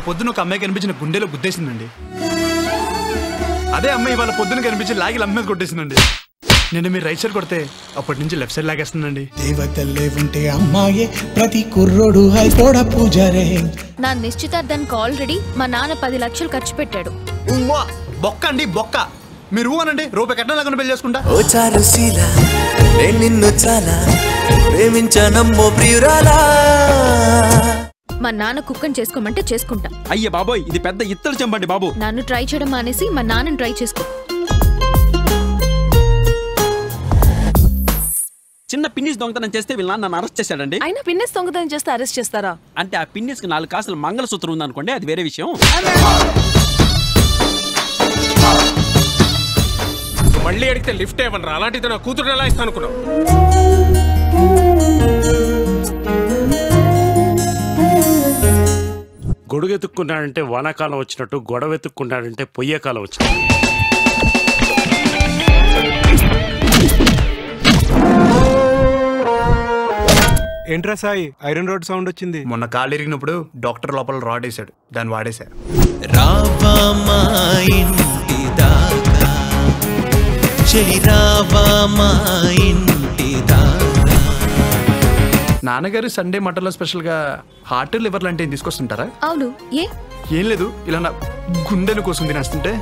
పొద్దున ఒక అమ్మాయి కనిపించిన గుండెలో గుద్దేసిందండి. అదే అమ్మాయి వాళ్ళ పొద్దున కనిపించి లాగి అమ్మాయి కొట్టేసిందండి. నేను మీరు రైట్ సైడ్ కొడితే అప్పటి నుంచి లెఫ్ట్ సైడ్ లాగేస్తుందండి. దేవతల్లే ఉంటే అమ్మాయే ప్రతి కుర్రోడు అయిపోడా పూజారే. నా నిశ్చితార్థానికి ఆల్రెడీ మా నాన్న 10 లక్షలు ఖర్చు పెట్టాడు. బొక్క అండి బొక్క. మీరు అనండి రూపాయి కట్నం లేకుండా పెళ్లి చేసుకుంటా. ఓ చారుశీల నేను నిన్ను చాలా ప్రేమించానమ్మో ప్రియురాలా. మా నాన్న కుక్కని చేసుకోమంటే చేసుకుంటా. అయ్య బాబోయ్ ఇది పెద్ద ఇత్తడి చెంబండి బాబు. నన్ను ట్రై చేయడం మానేసి మా నాన్నని ట్రై చేసుకో. చిన్న పిన్నిస్ దొంగతనం చేస్తే వీళ్ళ నాన్న నన్ను అరెస్ట్ చేశాడండి. అయినా పిన్నిస్ దొంగతనం చేస్తే అరెస్ట్ చేస్తారా? అంటే ఆ పిన్నిస్ కి 4 కాసులు మంగళసూత్రం ఉందనుకోండి, అది వేరే విషయం. మళ్ళీ అడిగితే లిఫ్ట్ ఇవ్వనరా? అలాంటిది నా కూతురు ఎలా ఇస్తాను అనుకున్నావు? గొడుగెత్తుక్కున్నాడంటే వానాకాలం వచ్చినట్టు, గొడవెత్తుక్కున్నాడంటే పొయ్యే కాలం వచ్చినట్టు. ఏంట్రా సాయి ఐరన్ రోడ్ సౌండ్ వచ్చింది? మొన్న కాళ్ళు ఇరిగినప్పుడు డాక్టర్ లోపల రాడ్ వేసాడు, దాన్ని వాడేశా. నాన్నగారు సండే మటన్లో స్పెషల్ గా హార్ట్ లివర్ లాంటివి తీసుకొస్తుంటారా? అవును. ఏం లేదు, ఇలా నా గుండెను కోసం తినేస్తుంటే